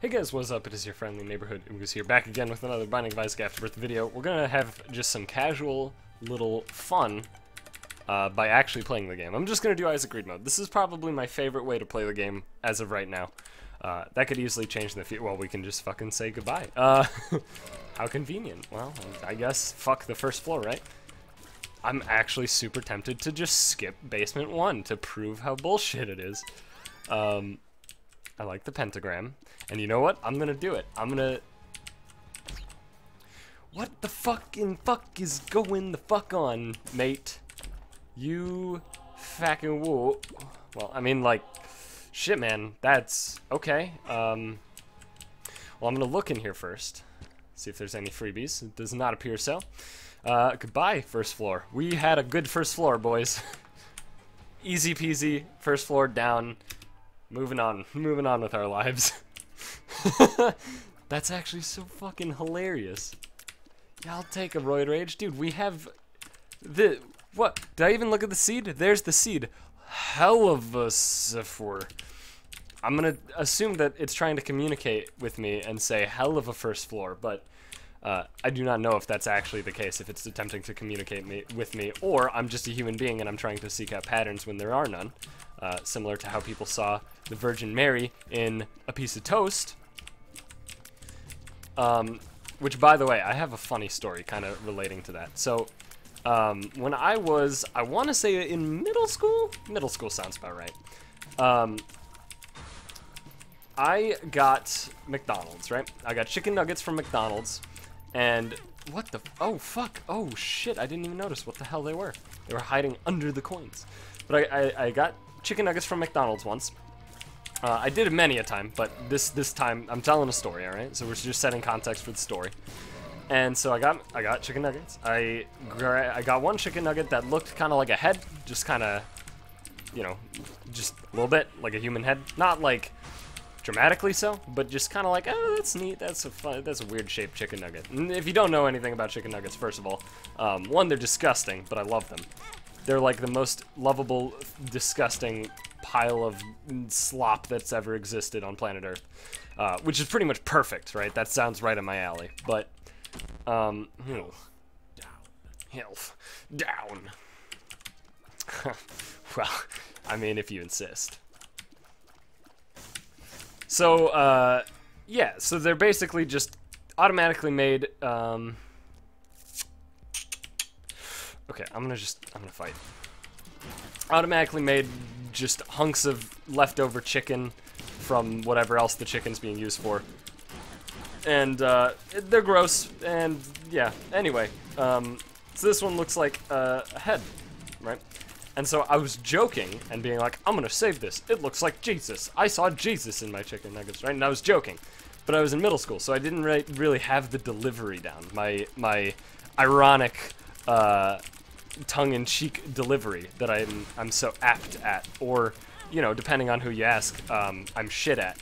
Hey guys, what's up? It is your friendly neighborhood Oogus here, back again with another Binding of Isaac Afterbirth video. We're gonna have just some casual little fun by actually playing the game. I'm just gonna do Isaac Reed mode. This is probably my favorite way to play the game as of right now. That could easily change in the future. Well, we can just fucking say goodbye. How convenient. Well, I guess fuck the first floor, right? I'm actually super tempted to just skip Basement 1 to prove how bullshit it is. I like the pentagram. And you know what? I'm gonna do it. I'm gonna... What the fucking fuck is going the fuck on, mate? You fucking whoa. Well, I mean, like, shit, man. That's okay. Well, I'm gonna look in here first. See if there's any freebies. It does not appear so. Goodbye, first floor. We had a good first floor, boys. Easy peasy, first floor down. Moving on with our lives. That's actually so fucking hilarious. Yeah, I'll take a roid rage. Dude, we have the... What? Did I even look at the seed? There's the seed. Hell of a Sephor. I'm gonna assume that it's trying to communicate with me and say hell of a first floor, but I do not know if that's actually the case, if it's attempting to communicate with me, or I'm just a human being and I'm trying to seek out patterns when there are none. Similar to how people saw the Virgin Mary in a piece of toast. Which, by the way, I have a funny story kind of relating to that. So, when I was, I want to say in middle school? Middle school sounds about right. I got McDonald's, right? I got chicken nuggets from McDonald's, and what the, oh fuck, oh shit, I didn't even notice what the hell they were. They were hiding under the coins. But I got chicken nuggets from McDonald's once. I did it many a time, but this time I'm telling a story, all right? So we're just setting context for the story. And so I got chicken nuggets. I got one chicken nugget that looked kind of like a head, just kind of, you know, just a little bit like a human head, not like dramatically so, but just kind of like, oh, that's neat. That's a weird shaped chicken nugget. And if you don't know anything about chicken nuggets, first of all, one, they're disgusting, but I love them. They're like the most lovable, disgusting pile of slop that's ever existed on planet Earth, which is pretty much perfect, right? That sounds right in my alley. But health down. Well, I mean, if you insist. So yeah, so they're basically just automatically made. Okay, I'm gonna fight. Automatically made just hunks of leftover chicken from whatever else the chicken's being used for. And they're gross, and yeah, anyway. So this one looks like a head, right? And so I was joking and being like, I'm gonna save this. It looks like Jesus. I saw Jesus in my chicken nuggets, right? And I was joking. But I was in middle school, so I didn't really have the delivery down. My ironic, tongue-in-cheek delivery that I'm so apt at, or, you know, depending on who you ask, I'm shit at.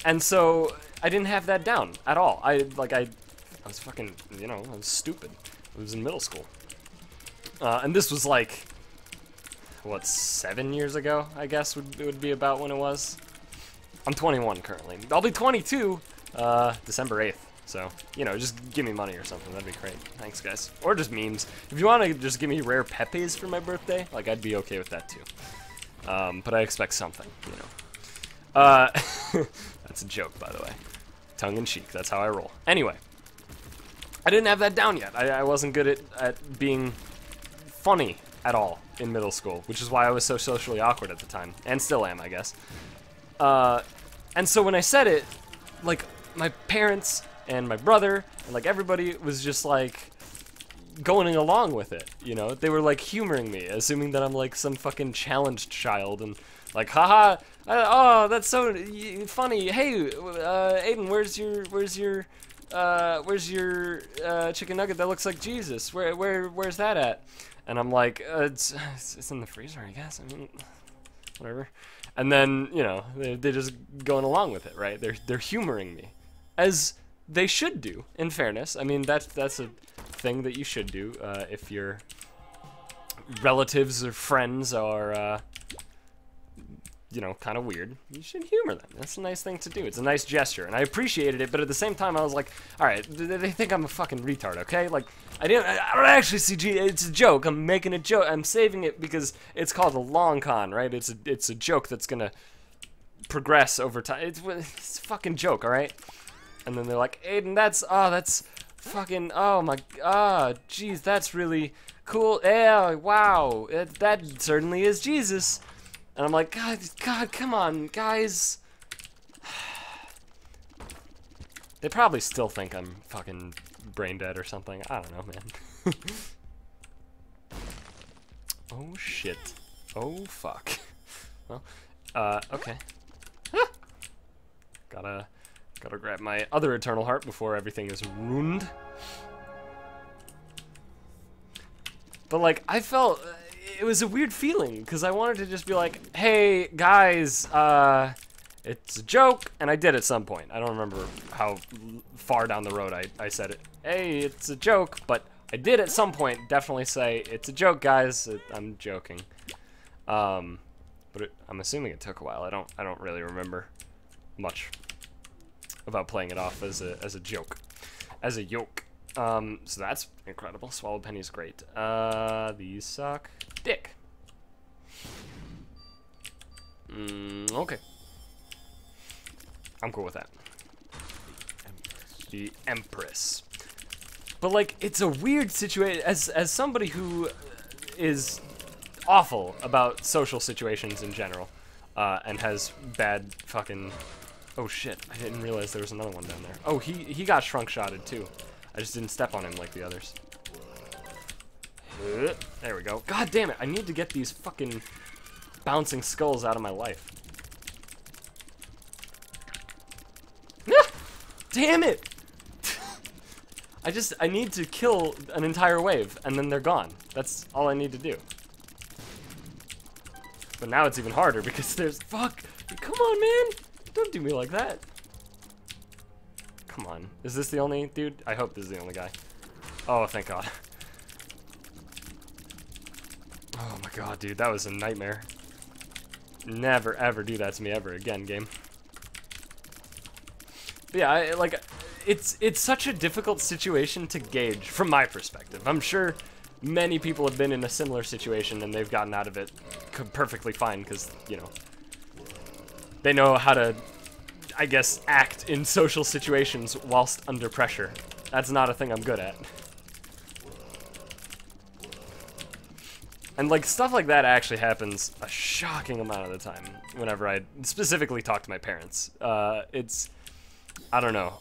And so I didn't have that down at all. I was fucking, you know, I was stupid. I was in middle school. And this was like, what, 7 years ago, I guess would be about when it was. I'm 21 currently. I'll be 22 December 8th. So, you know, just give me money or something. That'd be great. Thanks, guys. Or just memes. If you want to just give me rare Pepes for my birthday, like, I'd be okay with that, too. But I expect something, you know. That's a joke, by the way. Tongue-in-cheek. That's how I roll. Anyway. I didn't have that down yet. I wasn't good at being funny at all in middle school, which is why I was so socially awkward at the time. And still am, I guess. And so when I said it, like, my parents and my brother, and like everybody was just like going along with it, you know? They were like humoring me, assuming that I'm like some fucking challenged child, and like, haha, oh, that's so funny. Hey, Aiden, where's your chicken nugget that looks like Jesus? Where's that at? And I'm like, it's in the freezer, I guess. I mean, whatever. And then, you know, they're just going along with it, right? They're humoring me, as they should do, in fairness. I mean, that's a thing that you should do if your relatives or friends are you know, kind of weird, you should humor them. That's a nice thing to do. It's a nice gesture, and I appreciated it, but at the same time, I was like, all right, they think I'm a fucking retard, okay? Like, I don't actually see it's a joke. I'm making a joke. I'm saving it because it's called a long con, right? It's a joke that's gonna progress over time. It's a fucking joke, all right? And then they're like, Aiden, that's fucking, oh my, geez, that's really cool. Yeah, wow, that certainly is Jesus. And I'm like, God, come on, guys. They probably still think I'm fucking brain dead or something. I don't know, man. Oh, shit. Oh, fuck. Well, okay. Gotta grab my other eternal heart before everything is ruined. But, like, I felt... it was a weird feeling, because I wanted to just be like, hey, guys, it's a joke, and I did at some point. I don't remember how far down the road I said it. Hey, it's a joke, but I did at some point definitely say, it's a joke, guys, I'm joking. I'm assuming it took a while. I don't really remember much about playing it off as a joke. As a yoke. So that's incredible. Swallowed Penny is great. These suck dick. Okay. I'm cool with that. The Empress. But, like, it's a weird situation. As somebody who is awful about social situations in general, and has bad fucking... Oh, shit. I didn't realize there was another one down there. Oh, he got shrunk-shotted, too. I just didn't step on him like the others. There we go. God damn it, I need to get these fucking bouncing skulls out of my life. Damn it! I need to kill an entire wave, and then they're gone. That's all I need to do. But now it's even harder because there's... Fuck! Come on, man! Don't do me like that. Come on. Is this the only dude? I hope this is the only guy. Oh, thank God. Oh my God, dude, that was a nightmare. Never, ever do that to me ever again, game. But yeah, it's such a difficult situation to gauge from my perspective. I'm sure many people have been in a similar situation and they've gotten out of it perfectly fine because, you know, they know how to, I guess, act in social situations whilst under pressure. That's not a thing I'm good at. And, like, stuff like that actually happens a shocking amount of the time whenever I specifically talk to my parents. It's, I don't know,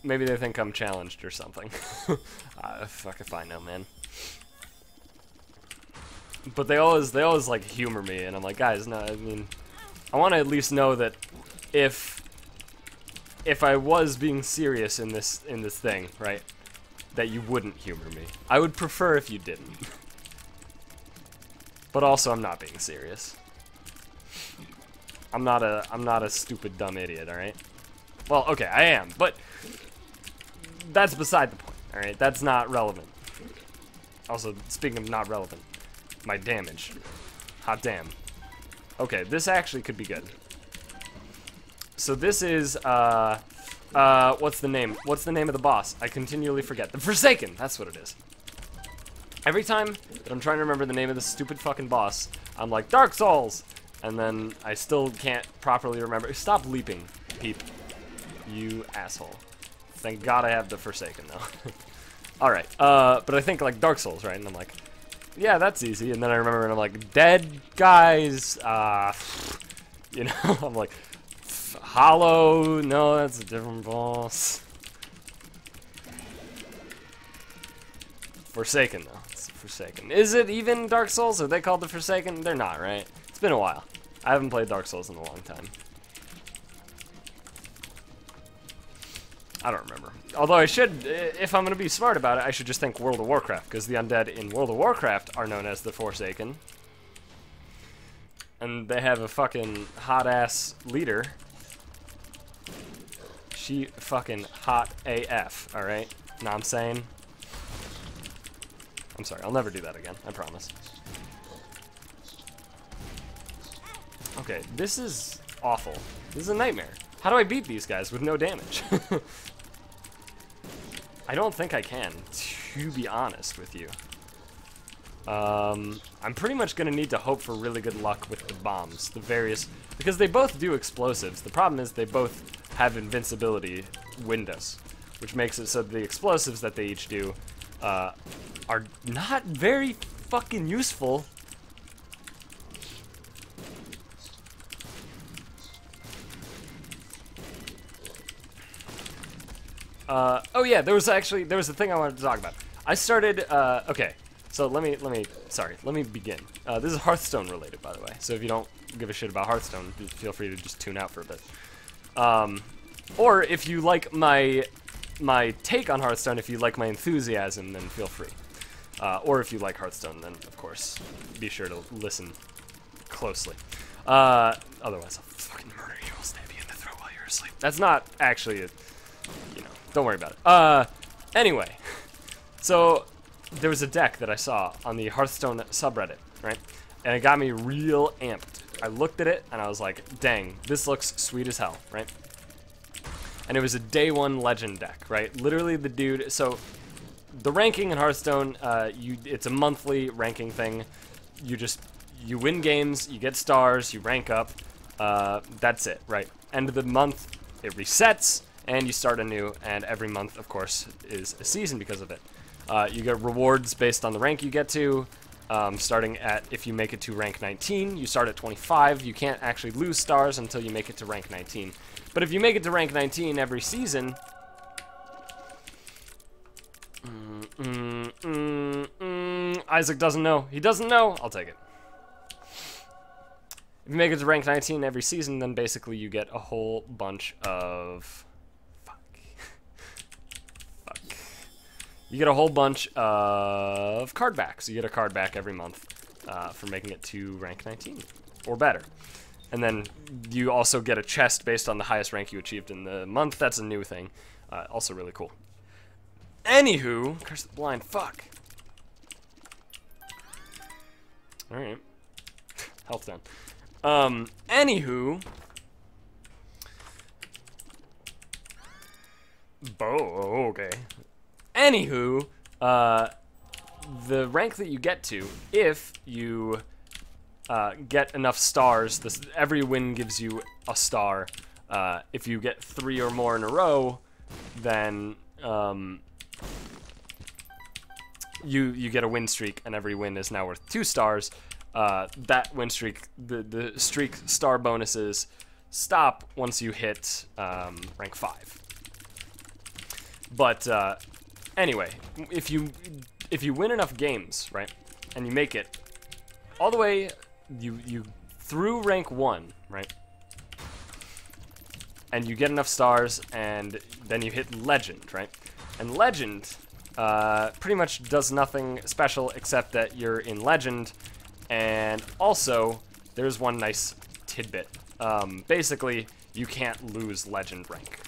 maybe they think I'm challenged or something. Fuck if I know, man. But they always, like, humor me, and I'm like, guys, no, I mean, I want to at least know that if I was being serious in this thing, right, that you wouldn't humor me. I would prefer if you didn't. But also, I'm not being serious. I'm not a stupid dumb idiot, all right? Well, okay, I am, but that's beside the point, all right? That's not relevant. Also, speaking of not relevant, my damage. Hot damn. Okay, this actually could be good. So this is, what's the name? What's the name of the boss? I continually forget. The Forsaken, that's what it is. Every time that I'm trying to remember the name of this stupid fucking boss, I'm like, Dark Souls! And then I still can't properly remember. Stop leaping, Peep. You asshole. Thank God I have the Forsaken, though. Alright, but I think, like, Dark Souls, right? And I'm like, yeah, that's easy. And then I remember and I'm like, dead guys, you know, I'm like, Hollow, no, that's a different boss. Forsaken, though. It's Forsaken. Is it even Dark Souls? Are they called the Forsaken? They're not, right? It's been a while. I haven't played Dark Souls in a long time. I don't remember. Although I should, if I'm going to be smart about it, I should just think World of Warcraft, because the undead in World of Warcraft are known as the Forsaken. And they have a fucking hot-ass leader. She fucking hot AF, alright? Know what I'm saying? I'm sorry, I'll never do that again, I promise. Okay, this is awful. This is a nightmare. How do I beat these guys with no damage? I don't think I can, to be honest with you. I'm pretty much gonna need to hope for really good luck with the bombs, the various, because they both do explosives. The problem is they both have invincibility windows, which makes it so the explosives that they each do are not very fucking useful. Oh yeah, there was a thing I wanted to talk about. I started, okay, so let me begin. This is Hearthstone related, by the way, so if you don't give a shit about Hearthstone, feel free to just tune out for a bit. Or if you like my take on Hearthstone, if you like my enthusiasm, then feel free. Or if you like Hearthstone, then of course, be sure to listen closely. Otherwise I'll fucking murder you, I'll stab you in the throat while you're asleep. That's not actually a, you know, don't worry about it. Anyway, so there was a deck that I saw on the Hearthstone subreddit, right? And it got me real amped. I looked at it and I was like, dang, this looks sweet as hell, right? And it was a day 1 legend deck, right? Literally the dude, so the ranking in Hearthstone, it's a monthly ranking thing. You win games, you get stars, you rank up, that's it, right? End of the month, it resets, and you start anew, and every month, of course, is a season because of it. You get rewards based on the rank you get to, starting at, if you make it to rank 19, you start at 25. You can't actually lose stars until you make it to rank 19. But if you make it to rank 19 every season... Isaac doesn't know. He doesn't know. I'll take it. If you make it to rank 19 every season, then basically you get a whole bunch of... You get a whole bunch of card backs. You get a card back every month for making it to rank 19 or better. And then you also get a chest based on the highest rank you achieved in the month. That's a new thing. Also really cool. Anywho, Curse the Blind, fuck. Alright. Health down. Anywho. Okay. Anywho, the rank that you get to, if you get enough stars, every win gives you a star. If you get 3 or more in a row, then you get a win streak, and every win is now worth 2 stars. That win streak, the streak star bonuses stop once you hit rank 5. But anyway, if you win enough games, right, and you make it all the way, you through rank 1, right, and you get enough stars, and then you hit legend, right, and legend pretty much does nothing special except that you're in legend, and also there's one nice tidbit. Basically, you can't lose legend rank.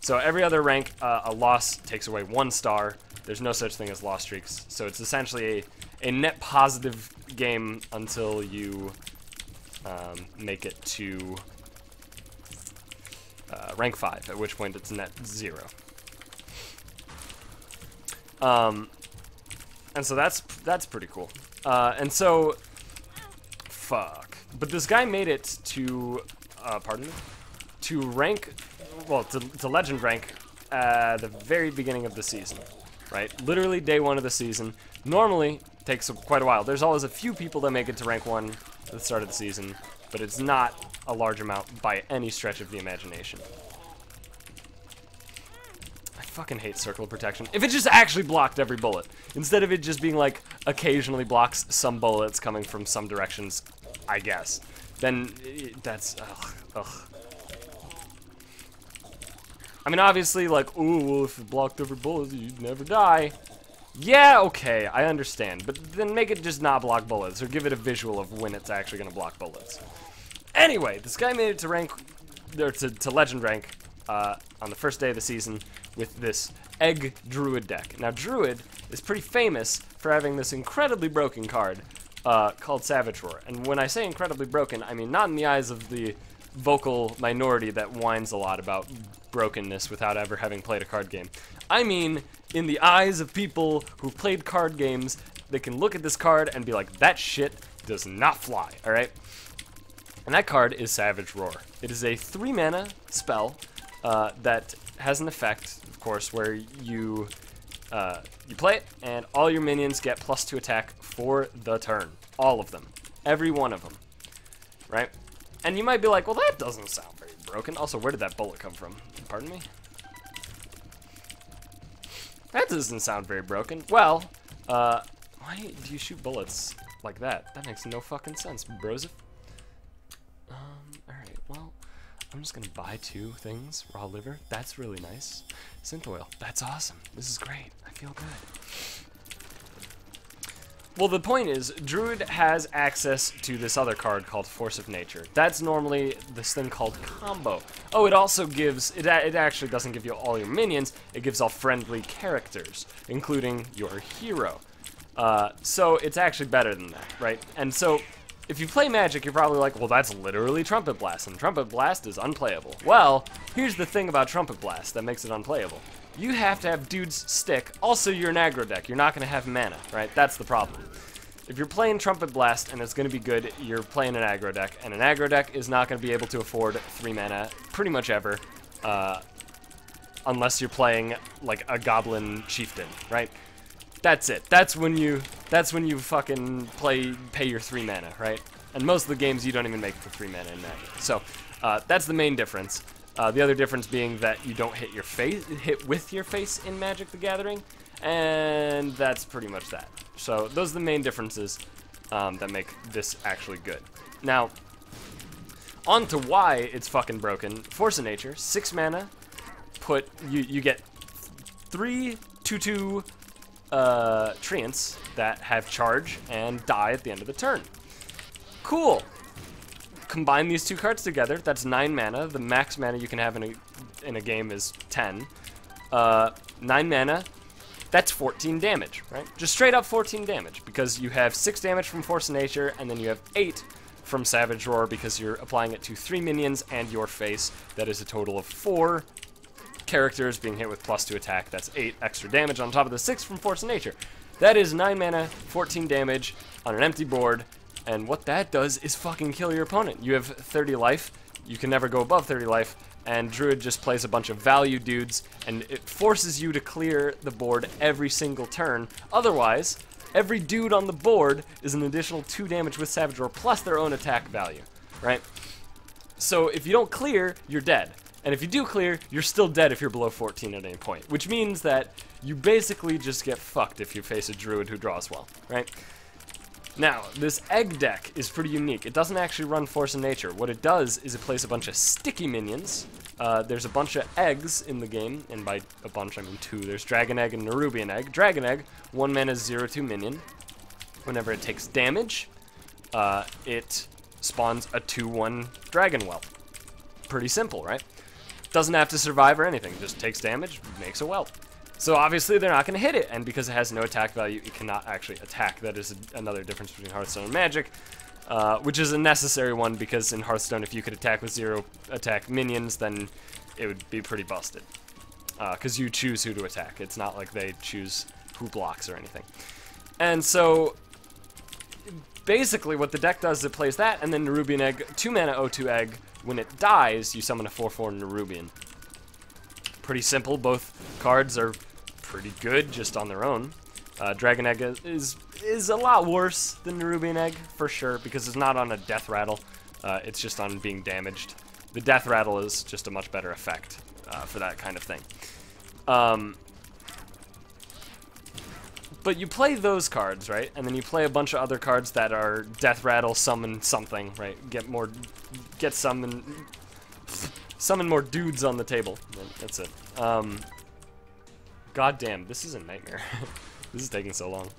So every other rank, a loss takes away 1 star. There's no such thing as loss streaks. So it's essentially a net positive game until you make it to rank 5, at which point it's net 0. And so that's pretty cool. And so, fuck. But this guy made it to, pardon me, to rank. Well, to legend rank at the very beginning of the season, right? Literally day 1 of the season. Normally takes quite a while. There's always a few people that make it to rank 1 at the start of the season, but it's not a large amount by any stretch of the imagination. I fucking hate circle protection. If it just actually blocked every bullet, instead of it just being like occasionally blocks some bullets coming from some directions, I guess, then that's, ugh. I mean, obviously, like, ooh, well, if it blocked every bullet, you'd never die. Yeah, okay, I understand. But then make it just not block bullets, or give it a visual of when it's actually going to block bullets. Anyway, this guy made it to rank, or to legend rank on the first day of the season with this Egg Druid deck. Now, Druid is pretty famous for having this incredibly broken card called Savage Roar. And when I say incredibly broken, I mean not in the eyes of the vocal minority that whines a lot about brokenness without ever having played a card game. I mean in the eyes of people who've played card games. They can look at this card and be like, that shit does not fly, alright? And that card is Savage Roar. It is a 3-mana spell that has an effect, of course, where you play it, and all your minions get +2 attack for the turn. All of them. Every one of them. Right? And you might be like, well, that doesn't sound very broken. Also, where did that bullet come from? Pardon me? That doesn't sound very broken. Well, why do you shoot bullets like that? That makes no fucking sense, bros. Alright, well, I'm just gonna buy 2 things. Raw liver, that's really nice. Synth oil, that's awesome. This is great, I feel good. Well, the point is, Druid has access to this other card called Force of Nature. That's normally this thing called Combo. Oh, it also gives, it actually doesn't give you all your minions, it gives all friendly characters, including your hero. So it's actually better than that, right? And so, if you play Magic, you're probably like, well, that's literally Trumpet Blast, and Trumpet Blast is unplayable. Well, here's the thing about Trumpet Blast that makes it unplayable. You have to have dudes stick. Also, you're an aggro deck. You're not going to have mana, right? That's the problem. If you're playing Trumpet Blast and it's going to be good, you're playing an aggro deck, and an aggro deck is not going to be able to afford 3 mana pretty much ever, unless you're playing like a Goblin Chieftain, right? That's it. That's when you fucking pay your 3 mana, right? And most of the games you don't even make for 3 mana in Magic. So that's the main difference. The other difference being that you don't hit with your face in Magic the Gathering, and that's pretty much that. So those are the main differences that make this actually good. Now, on to why it's fucking broken. Force of Nature, 6 mana. You get 3 2/2 treants that have charge and die at the end of the turn. Cool. Combine these 2 cards together. That's 9 mana. The max mana you can have in a game is 10. 9 mana. That's 14 damage, right? Just straight up 14 damage because you have 6 damage from Force of Nature and then you have 8 from Savage Roar because you're applying it to 3 minions and your face. That is a total of 4 characters being hit with +2 attack. That's 8 extra damage on top of the 6 from Force of Nature. That is 9 mana, 14 damage on an empty board, and what that does is fucking kill your opponent. You have 30 life, you can never go above 30 life, and Druid just plays a bunch of value dudes, and it forces you to clear the board every single turn. Otherwise, every dude on the board is an additional 2 damage with Savage Roar plus their own attack value, right? So if you don't clear, you're dead. And if you do clear, you're still dead if you're below 14 at any point, which means that you basically just get fucked if you face a Druid who draws well, right? Now, this egg deck is pretty unique. It doesn't actually run Force of Nature. What it does is it plays a bunch of sticky minions. There's a bunch of eggs in the game, and by a bunch I mean 2. There's Dragon Egg and Nerubian Egg. Dragon Egg, 1 mana 0/2 minion. Whenever it takes damage, it spawns a 2/1 Dragon Whelp. Pretty simple, right? Doesn't have to survive or anything, just takes damage, makes a whelp. So obviously they're not going to hit it, and because it has no attack value, it cannot actually attack. That is another difference between Hearthstone and Magic, which is a necessary one, because in Hearthstone, if you could attack with 0 attack minions, then it would be pretty busted. Because you choose who to attack. It's not like they choose who blocks or anything. And so, basically what the deck does is it plays that, and then Nerubian Egg, 2 mana O2 Egg. When it dies, you summon a 4/4 Nerubian. Pretty simple. Both cards are pretty good just on their own. Dragon Egg is a lot worse than Nerubian Egg, for sure, because it's not on a death rattle. It's just on being damaged. The death rattle is just a much better effect for that kind of thing. But you play those cards, right? And then you play a bunch of other cards that are death rattle, summon something, right? Summon more dudes on the table. That's it. God damn, this is a nightmare. This is taking so long.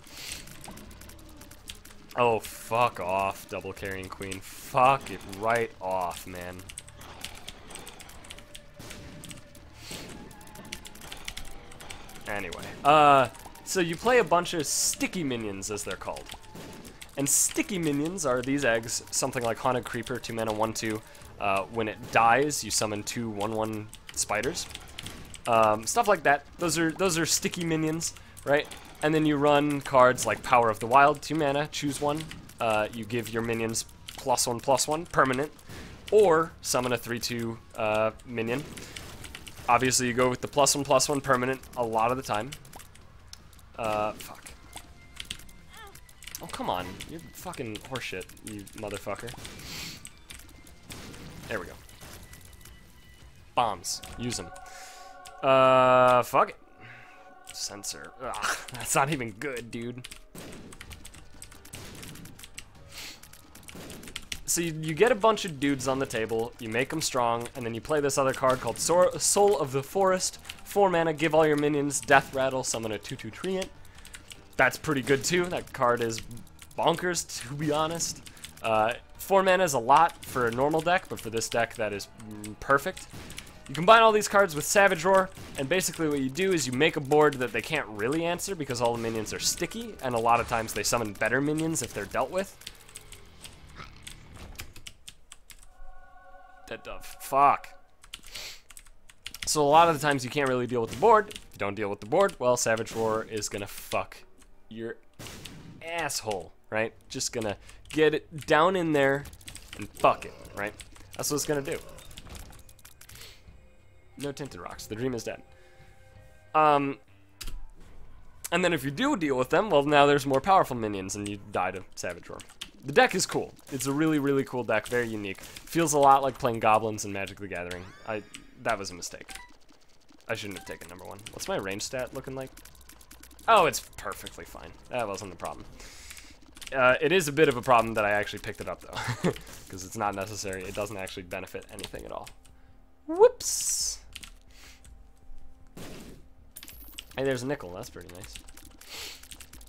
Oh, fuck off, double carrying queen. Fuck it right off, man. Anyway, so you play a bunch of sticky minions, as they're called. And sticky minions are these eggs, something like Haunted Creeper, 2 mana, 1/2. When it dies, you summon 2 1/1 spiders. Stuff like that. Those are sticky minions, right? And then you run cards like Power of the Wild, 2 mana, choose one. You give your minions +1/+1, permanent, or summon a 3/2 minion. Obviously, you go with the +1/+1 permanent a lot of the time. Fuck. Oh, come on. You're fucking horseshit, you motherfucker. There we go. Bombs. Use them. Fuck it. Sensor. Ugh, that's not even good, dude. So you get a bunch of dudes on the table, you make them strong, and then you play this other card called Soul of the Forest. 4 mana, give all your minions Death Rattle, summon a 2/2 Treant. That's pretty good too. That card is bonkers, to be honest. 4 mana is a lot for a normal deck, but for this deck, that is perfect. You combine all these cards with Savage Roar, and basically what you do is you make a board that they can't really answer because all the minions are sticky, and a lot of times they summon better minions if they're dealt with. Dead dove. Fuck. So a lot of the times you can't really deal with the board. If you don't deal with the board, well, Savage Roar is gonna fuck your asshole, right? Just gonna get it down in there and fuck it, right? That's what it's gonna do. No tinted rocks. The dream is dead. And then if you do deal with them, well, now there's more powerful minions and you die to Savage Roar. The deck is cool. It's a really, really cool deck. Very unique. Feels a lot like playing goblins in Magic the Gathering. That was a mistake. I shouldn't have taken #1. What's my range stat looking like? Oh, it's perfectly fine. That wasn't a problem. It is a bit of a problem that I actually picked it up, though. Because it's not necessary. It doesn't actually benefit anything at all. Whoops! Hey, there's a nickel. That's pretty nice.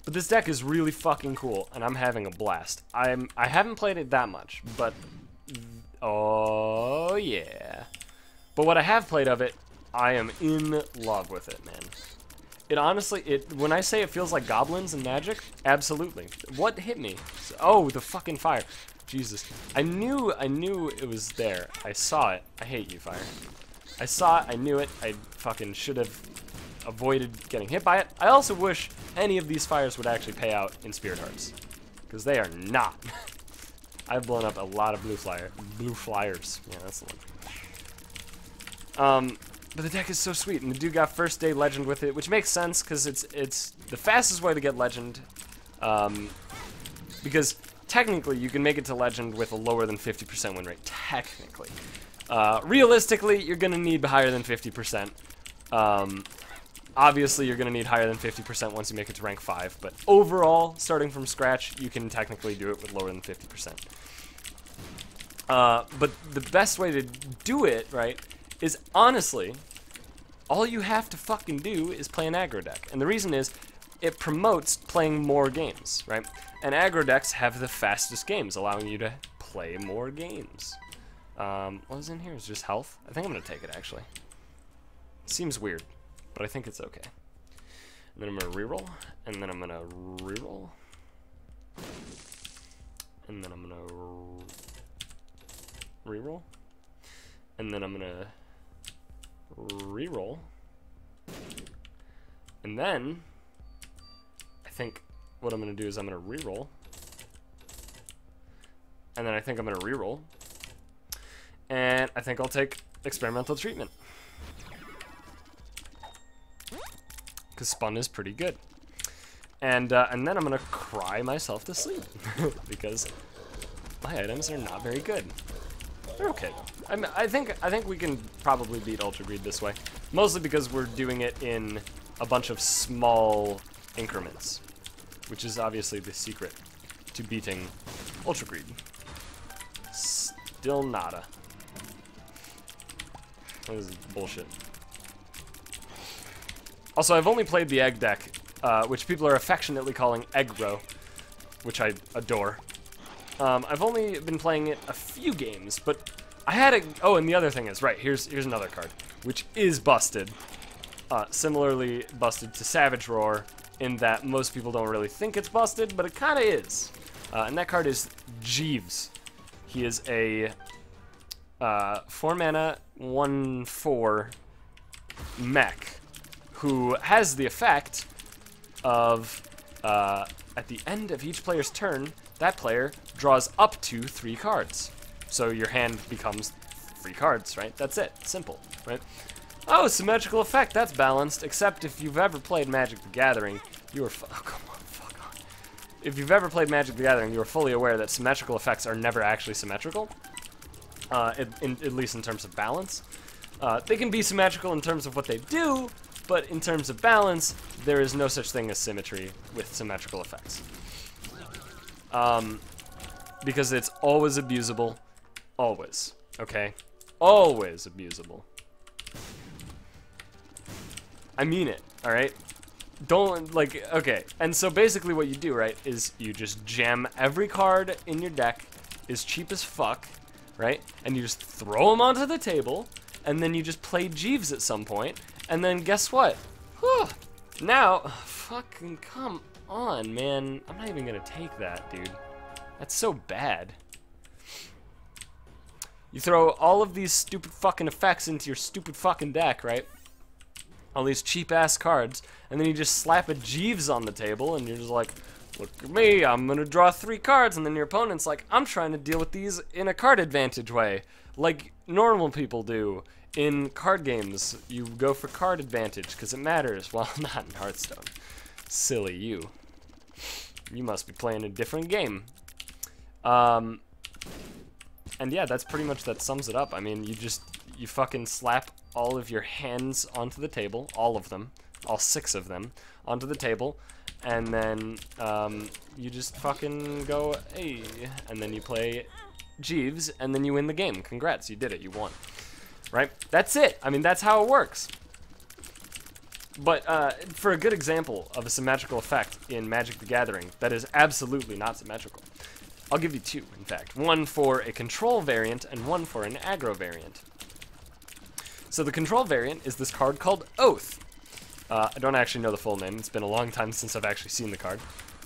But this deck is really fucking cool, and I'm having a blast. I haven't played it that much, but... Oh, yeah. But what I have played of it, I am in love with it, man. It honestly, when I say it feels like goblins and Magic, absolutely. What hit me? Oh, the fucking fire. Jesus. I knew it was there. I saw it. I hate you, fire. I saw it. I knew it. I fucking should have avoided getting hit by it. I also wish any of these fires would actually pay out in Spirit Hearts, because they are not. I've blown up a lot of blue flyers. Yeah, that's the one. But the deck is so sweet, and the dude got first day legend with it, which makes sense because it's the fastest way to get legend. Because technically you can make it to legend with a lower than 50% win rate. Technically, realistically, you're gonna need higher than 50%. Obviously, you're going to need higher than 50% once you make it to rank 5, but overall, starting from scratch, you can technically do it with lower than 50%. But the best way to do it, right, is honestly, all you have to fucking do is play an aggro deck. And the reason is, it promotes playing more games, right? And aggro decks have the fastest games, allowing you to play more games. What was in here? It's just health? I think I'm going to take it, actually. Seems weird, but I think it's okay. And then I'm going to reroll, and then I'm going to reroll. And then I'm going to reroll. And then I'm going to reroll. And then I think what I'm going to do is I'm going to reroll. And then I think I'm going to reroll. And I think I'll take experimental treatment. Because Spun is pretty good. And then I'm going to cry myself to sleep. Because my items are not very good. They're okay, though. I think we can probably beat Ultra Greed this way. Mostly because we're doing it in a bunch of small increments. Which is obviously the secret to beating Ultra Greed. Still nada. This is bullshit. Also, I've only played the egg deck, which people are affectionately calling Eggro, which I adore. I've only been playing it a few games, but I had a... Oh, and the other thing is, right, here's another card, which is busted. Similarly busted to Savage Roar, in that most people don't really think it's busted, but it kind of is. And that card is Jeeves. He is a 4-mana, 1/4 mech who has the effect of, at the end of each player's turn, that player draws up to 3 cards. So your hand becomes 3 cards, right? That's it. Simple, right? Oh, symmetrical effect, that's balanced, except if you've ever played Magic the Gathering, you are oh, come on, fuck on. If you've ever played Magic the Gathering, you are fully aware that symmetrical effects are never actually symmetrical, at least in terms of balance. They can be symmetrical in terms of what they do, but in terms of balance, there is no such thing as symmetry with symmetrical effects. Because it's always abusable, always, okay? Always abusable. I mean it, alright? Don't, like, okay. And so basically what you do, right, is you just jam every card in your deck as cheap as fuck, right? And you just throw them onto the table, and then you just play Jeeves at some point, and then guess what? Whew. Now, fucking come on, man. I'm not even gonna take that, dude. That's so bad. You throw all of these stupid fucking effects into your stupid fucking deck, right? All these cheap-ass cards, and then you just slap a Jeeves on the table, and you're just like, look at me, I'm gonna draw 3 cards, and then your opponent's like, I'm trying to deal with these in a card advantage way, like normal people do. In card games, you go for card advantage, because it matters. Well, not in Hearthstone. Silly you. You must be playing a different game. And yeah, that's pretty much, that sums it up. I mean, you fucking slap all of your hands onto the table, all of them, all 6 of them, onto the table, and then you just fucking go, hey, and then you play Jeeves, and then you win the game. Congrats, you did it, you won. Right? That's it. I mean, that's how it works. But for a good example of a symmetrical effect in Magic the Gathering that is absolutely not symmetrical, I'll give you 2, in fact. One for a control variant and one for an aggro variant. So the control variant is this card called Oath. I don't actually know the full name. It's been a long time since I've actually seen the card.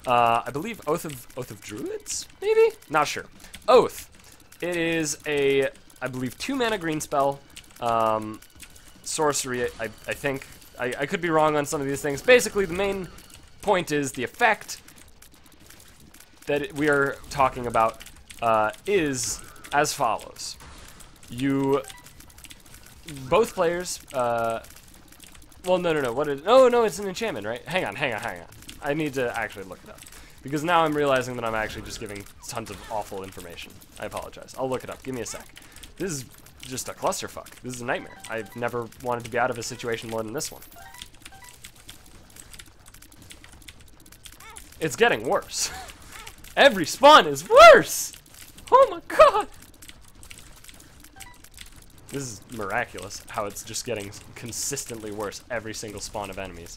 I believe Oath of Druids, maybe? Not sure. Oath. It is a, I believe, 2-mana green spell. Sorcery, I think. I could be wrong on some of these things. Basically, the main point is the effect that we are talking about is as follows. Both players, well, no, what is, no, it's an enchantment, right? Hang on. I need to actually look it up. Because now I'm realizing that I'm actually just giving tons of awful information. I apologize. I'll look it up. Give me a sec. This is just a clusterfuck. This is a nightmare. I've never wanted to be out of a situation more than this one. It's getting worse. Every spawn is worse! Oh my god! This is miraculous, how it's just getting consistently worse every single spawn of enemies.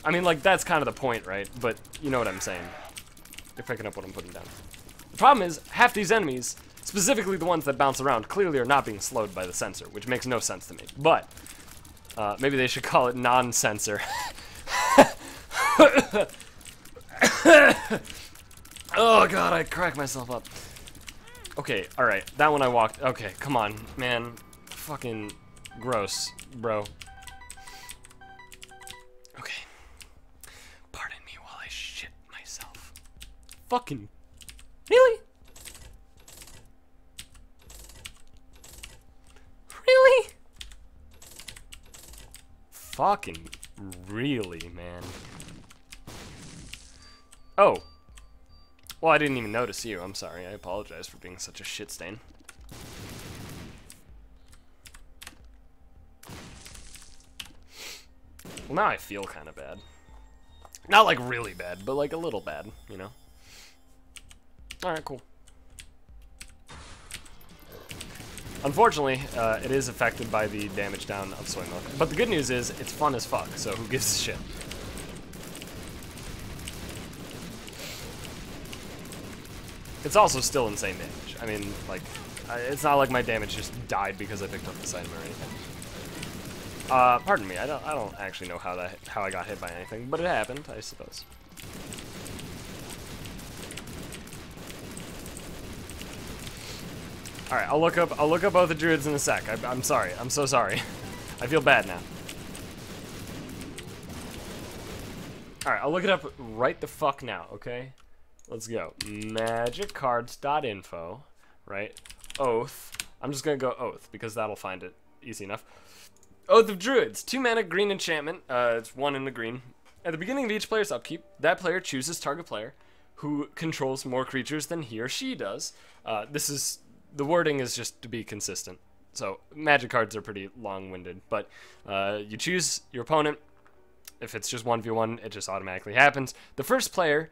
I mean, like, that's kind of the point, right? But you know what I'm saying. You're picking up what I'm putting down. The problem is, half these enemies, specifically the ones that bounce around, clearly are not being slowed by the sensor, which makes no sense to me. But maybe they should call it non-sensor. Oh god, I cracked myself up. Okay, alright, that one I walked. Okay, come on, man. Fucking gross, bro. Okay. Pardon me while I shit myself. Fucking. Really? Really? Fucking really, man. Oh. Well, I didn't even notice you. I'm sorry. I apologize for being such a shit stain. Well, now I feel kind of bad. Not like really bad, but like a little bad, you know? Alright, cool. Unfortunately, it is affected by the damage down of soy milk. But the good news is, it's fun as fuck, so who gives a shit? It's also still insane damage. I mean, like, it's not like my damage just died because I picked up this item or anything. Pardon me, I don't actually know how I got hit by anything, but it happened, I suppose. All right, I'll look up both the druids in a sec. I'm sorry. I'm so sorry. I feel bad now. All right, I'll look it up right the fuck now. Okay, let's go. Magiccards.info, right? Oath. I'm just gonna go Oath because that'll find it easy enough. Oath of Druids, 2 mana green enchantment. It's 1 in the green. At the beginning of each player's upkeep, that player chooses target player who controls more creatures than he or she does. The wording is just to be consistent. So magic cards are pretty long-winded, but you choose your opponent. If it's just 1v1, it just automatically happens. The first player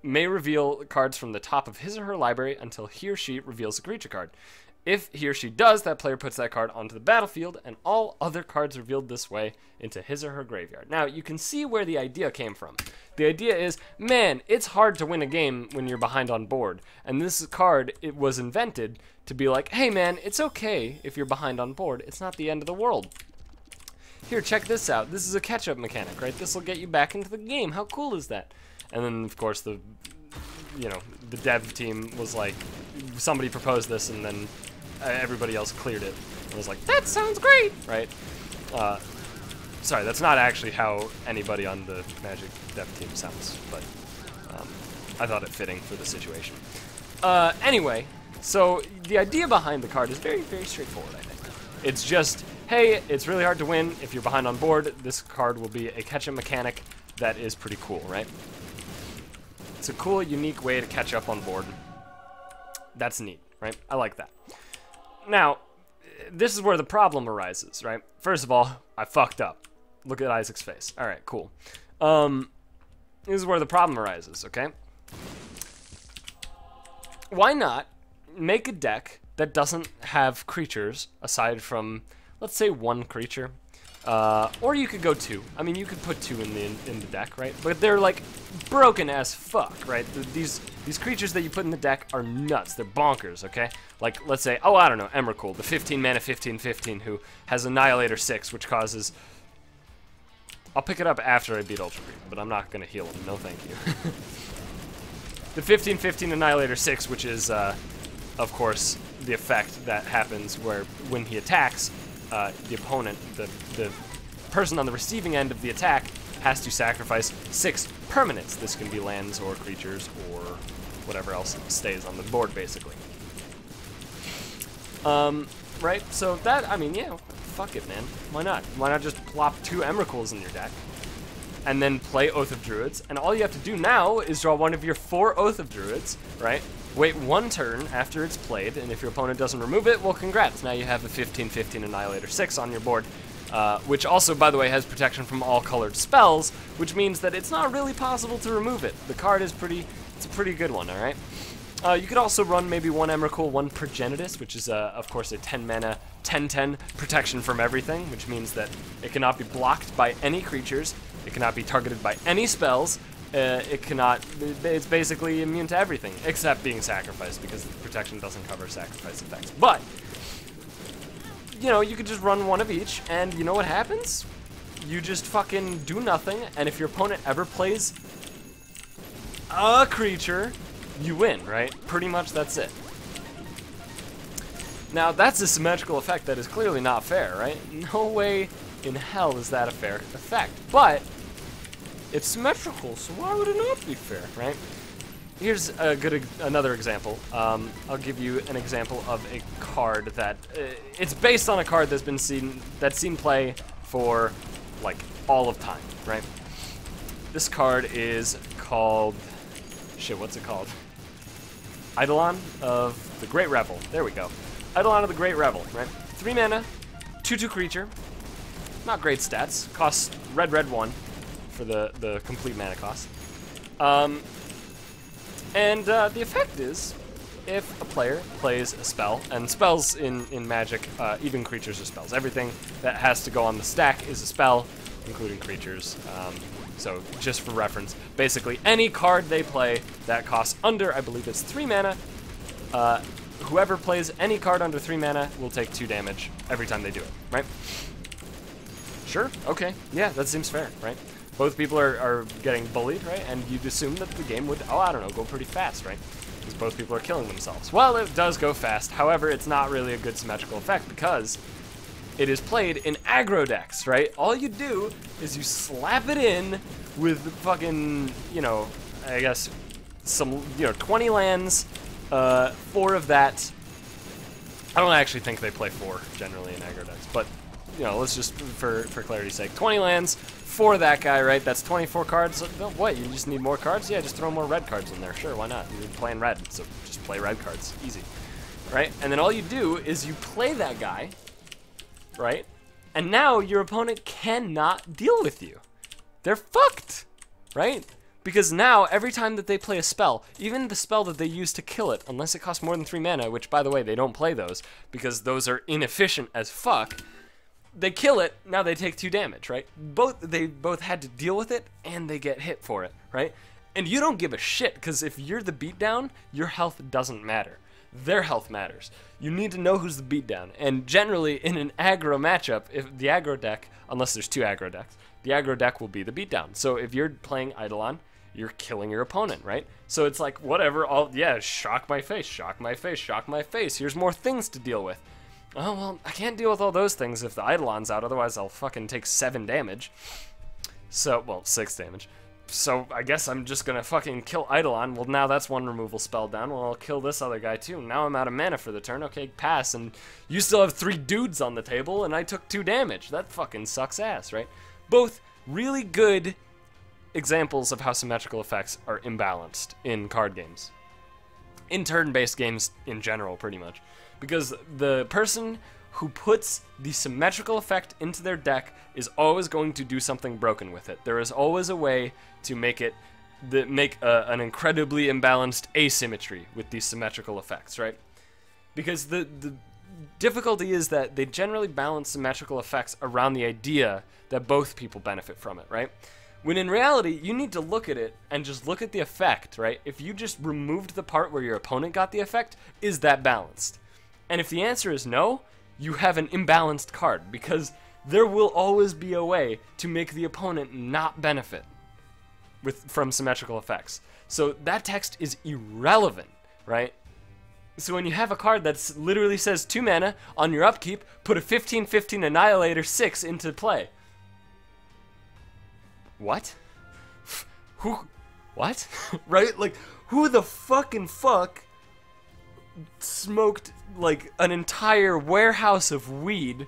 may reveal cards from the top of his or her library until he or she reveals a creature card. If he or she does, that player puts that card onto the battlefield, and all other cards revealed this way into his or her graveyard. Now, you can see where the idea came from. The idea is, man, it's hard to win a game when you're behind on board. And this card, it was invented to be like, hey man, it's okay if you're behind on board. It's not the end of the world. Here, check this out. This is a catch-up mechanic, right? This will get you back into the game. How cool is that? And then, of course, the dev team was like, somebody proposed this, and then everybody else cleared it. And was like, that sounds great, right? Sorry, that's not actually how anybody on the Magic dev team sounds, but I thought it fitting for the situation. Anyway, so the idea behind the card is very, very straightforward, I think. It's just, hey, it's really hard to win if you're behind on board. This card will be a catch-up mechanic that is pretty cool, right? It's a cool, unique way to catch up on board. That's neat, right? I like that. Now, this is where the problem arises, right? First of all, I fucked up. Look at Isaac's face. All right, cool. This is where the problem arises, okay? Why not make a deck that doesn't have creatures aside from, let's say, 1 creature? Or you could go 2. I mean, you could put 2 in the deck, right? But they're like broken as fuck, right? These creatures that you put in the deck are nuts. They're bonkers, okay? Like, let's say, oh, I don't know, Emrakul, the 15 mana 15/15 who has Annihilator 6, which causes. I'll pick it up after I beat Ultra Creep, but I'm not gonna heal him. No, thank you. The 15/15 Annihilator 6, which is, of course, the effect that happens where when he attacks, the opponent, the person on the receiving end of the attack, has to sacrifice 6 permanents. This can be lands or creatures or whatever else stays on the board, basically. Right? So that, I mean, yeah, fuck it, man. Why not? Why not just plop 2 Emrakuls in your deck and then play Oath of Druids? And all you have to do now is draw one of your 4 Oath of Druids, right? Wait 1 turn after it's played, and if your opponent doesn't remove it, well, congrats. Now you have a 15/15 Annihilator 6 on your board, which also, by the way, has protection from all colored spells, which means that it's not really possible to remove it. The card is it's a pretty good one, all right? You could also run maybe 1 Emrakul, 1 Progenitus, which is, of course, a 10 mana, 10/10 protection from everything, which means that it cannot be blocked by any creatures, it cannot be targeted by any spells, it's basically immune to everything, except being sacrificed, because the protection doesn't cover sacrifice effects. But, you know, you could just run 1 of each, and you know what happens? You just fucking do nothing, and if your opponent ever plays a creature, you win, right? Pretty much that's it. Now, that's a symmetrical effect that is clearly not fair, right? No way in hell is that a fair effect. But it's symmetrical, so why would it not be fair, right? Here's another example. I'll give you an example of a card that it's based on a card that's seen play for like all of time, right? This card is called what's it called? Eidolon of the Great Revel. There we go. Eidolon of the Great Revel, right? 3 mana, 2/2 creature. Not great stats. Costs red 1 for the complete mana cost. The effect is, if a player plays a spell, and spells in Magic, even creatures are spells. Everything that has to go on the stack is a spell, including creatures. So just for reference, basically any card they play that costs under, I believe it's 3 mana, whoever plays any card under 3 mana will take 2 damage every time they do it, right? Sure, okay, yeah, that seems fair, right? Both people are getting bullied, right? And you'd assume that the game would, oh, I don't know, go pretty fast, right? Because both people are killing themselves. Well, it does go fast. However, it's not really a good symmetrical effect because it is played in aggro decks, right? All you do is you slap it in with fucking, you know, I guess some, 20 lands, 4 of that. I don't actually think they play 4 generally in aggro decks, but, let's just, for clarity's sake, 20 lands, 4 of that guy, right? That's 24 cards. What, you just need more cards? Yeah, just throw more red cards in there. Sure, why not? You're playing red, so just play red cards. Easy, right? And then all you do is you play that guy, right? And now your opponent cannot deal with you. They're fucked, right? Because now, every time that they play a spell, even the spell that they use to kill it, unless it costs more than 3 mana, which, by the way, they don't play those, because those are inefficient as fuck, they kill it, now they take 2 damage, right? They both had to deal with it, and they get hit for it, right? And you don't give a shit, because if you're the beatdown, your health doesn't matter. Their health matters. You need to know who's the beatdown. And generally, in an aggro matchup, if the aggro deck, unless there's 2 aggro decks, the aggro deck will be the beatdown. So if you're playing Eidolon, you're killing your opponent, right? So it's like, whatever, shock my face, shock my face, shock my face. Here's more things to deal with. Oh, well, I can't deal with all those things if the Eidolon's out, otherwise I'll fucking take 7 damage. So, well, 6 damage. So I guess I'm just gonna fucking kill Eidolon. Well, now that's 1 removal spell down. Well, I'll kill this other guy too. Now I'm out of mana for the turn. Okay, pass. And you still have 3 dudes on the table, and I took 2 damage. That fucking sucks ass, right? Both really good examples of how symmetrical effects are imbalanced in card games. In turn-based games in general, pretty much. Because the person who puts the symmetrical effect into their deck is always going to do something broken with it. There is always a way to make it an incredibly imbalanced asymmetry with these symmetrical effects, right? Because the difficulty is that they generally balance symmetrical effects around the idea that both people benefit from it, right? When in reality, you need to look at it and just look at the effect, right? If you just removed the part where your opponent got the effect, is that balanced? And if the answer is no, you have an imbalanced card, because there will always be a way to make the opponent not benefit from symmetrical effects. So that text is irrelevant, right? So when you have a card that literally says 2 mana, on your upkeep, put a 15/15 Annihilator 6 into play. What? Who? What? Right? Like, who the fucking fuck smoked, like, an entire warehouse of weed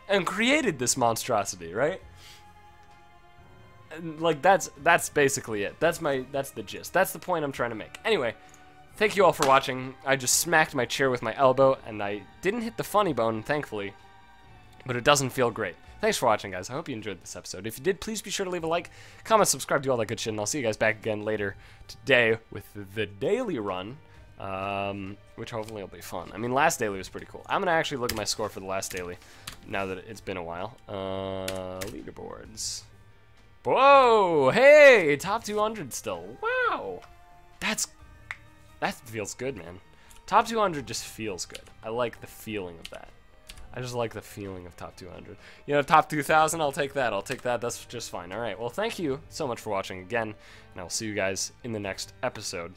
and created this monstrosity, right? And, like, that's basically it. That's the gist. That's the point I'm trying to make. Anyway, thank you all for watching. I just smacked my chair with my elbow, and I didn't hit the funny bone, thankfully, but it doesn't feel great. Thanks for watching, guys. I hope you enjoyed this episode. If you did, please be sure to leave a like, comment, subscribe, do all that good shit, and I'll see you guys back again later today with the daily run, which hopefully will be fun. I mean, last daily was pretty cool. I'm going to actually look at my score for the last daily, now that it's been a while. Leaderboards. Whoa! Hey! Top 200 still. Wow! That feels good, man. Top 200 just feels good. I like the feeling of that. I just like the feeling of top 200. You know, top 2,000, I'll take that. I'll take that. That's just fine. All right. Well, thank you so much for watching again, and I'll see you guys in the next episode.